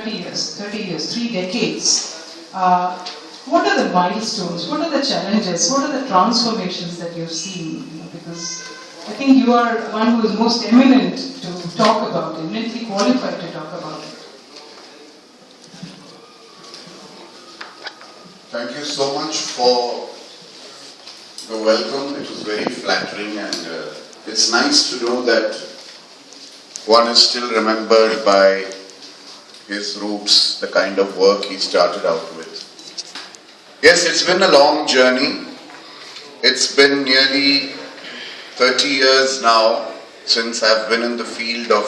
30 years, 3 decades. What are the milestones? What are the challenges? What are the transformations that you've seen? Because I think you are one who is most eminent to talk about, eminently qualified to talk about it. Thank you so much for the welcome. It was very flattering, and it's nice to know that one is still remembered by his roots, the kind of work he started out with. Yes, it's been a long journey. It's been nearly 30 years now since I've been in the field of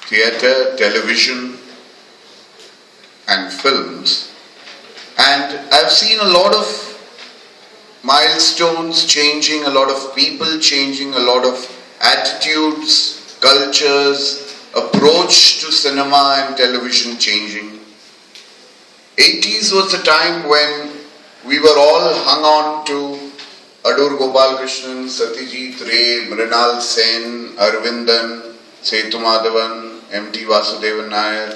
theatre, television and films. And I've seen a lot of milestones changing, a lot of people changing, a lot of attitudes, cultures, approach to cinema and television changing. 80s was the time when we were all hung on to Adur Gopalakrishnan, Satyajit Ray, Mrinal Sen, Arvindan, Setu Mahadevan, M.T. Vasudevan Nair,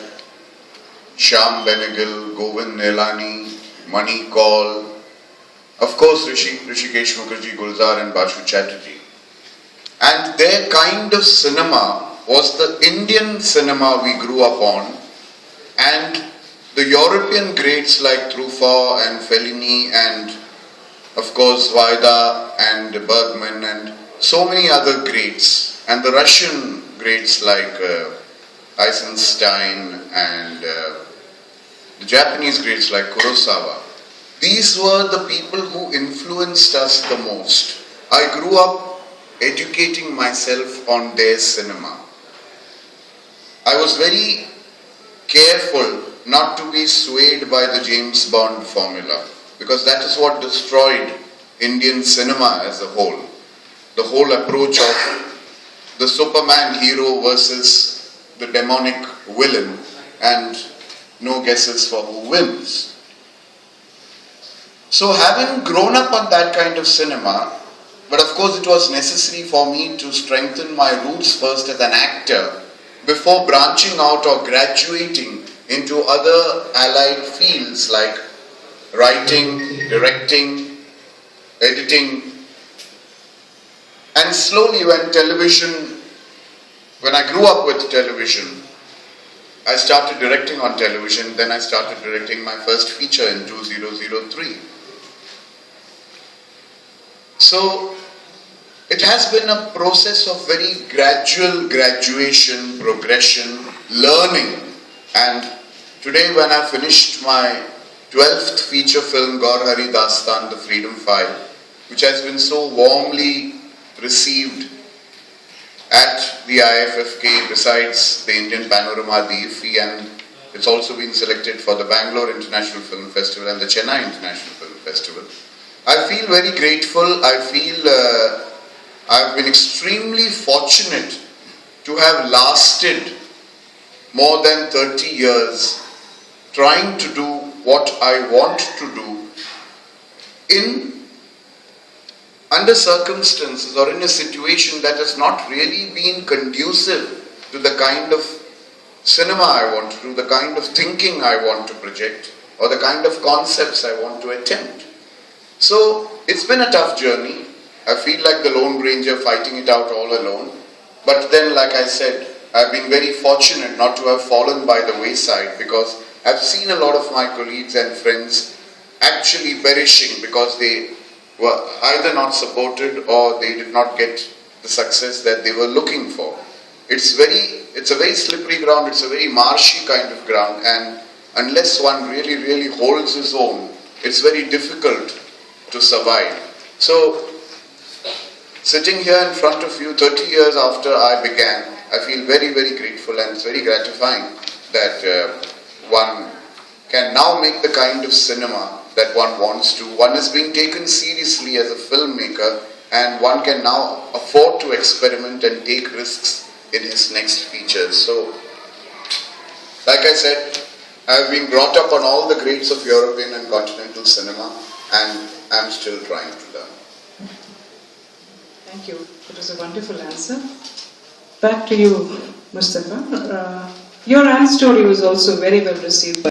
Shyam Benegal, Govind Nelani, Mani Kaul, of course Rishikesh Mukherjee, Gulzar and Bashu Chatterjee. And their kind of cinema was the Indian cinema we grew up on, and the European greats like Truffaut and Fellini and of course Vaida and Bergman and so many other greats, and the Russian greats like Eisenstein and the Japanese greats like Kurosawa. These were the people who influenced us the most. I grew up educating myself on their cinema. I was very careful not to be swayed by the James Bond formula, because that is what destroyed Indian cinema as a whole. The whole approach of the Superman hero versus the demonic villain, and no guesses for who wins. So having grown up on that kind of cinema, but of course it was necessary for me to strengthen my roots first as an actor before branching out or graduating into other allied fields like writing, directing, editing. And slowly when I grew up with television, I started directing on television, then I started directing my first feature in 2003. So it has been a process of very gradual graduation, progression, learning. And today when I finished my 12th feature film, Gaur Hari Dastan, The Freedom File, which has been so warmly received at the IFFK, besides the Indian Panorama, the IFFI, and it's also been selected for the Bangalore International Film Festival and the Chennai International Film Festival. I feel very grateful. I feel I've been extremely fortunate to have lasted more than 30 years trying to do what I want to do under circumstances or in a situation that has not really been conducive to the kind of cinema I want to do, the kind of thinking I want to project, or the kind of concepts I want to attempt. So it's been a tough journey. I feel like the Lone Ranger fighting it out all alone. But then, like I said, I've been very fortunate not to have fallen by the wayside, because I've seen a lot of my colleagues and friends actually perishing because they were either not supported or they did not get the success that they were looking for. It's a very slippery ground, it's a very marshy kind of ground, and unless one really holds his own, it's very difficult to survive. So, sitting here in front of you 30 years after I began, I feel very grateful, and it's very gratifying that one can now make the kind of cinema that one wants to. One is being taken seriously as a filmmaker, and one can now afford to experiment and take risks in his next features. So, like I said, I've been brought up on all the greats of European and continental cinema, and I'm still trying to learn. Thank you. It was a wonderful answer. Back to you, Mustafa. Your story was also very well received by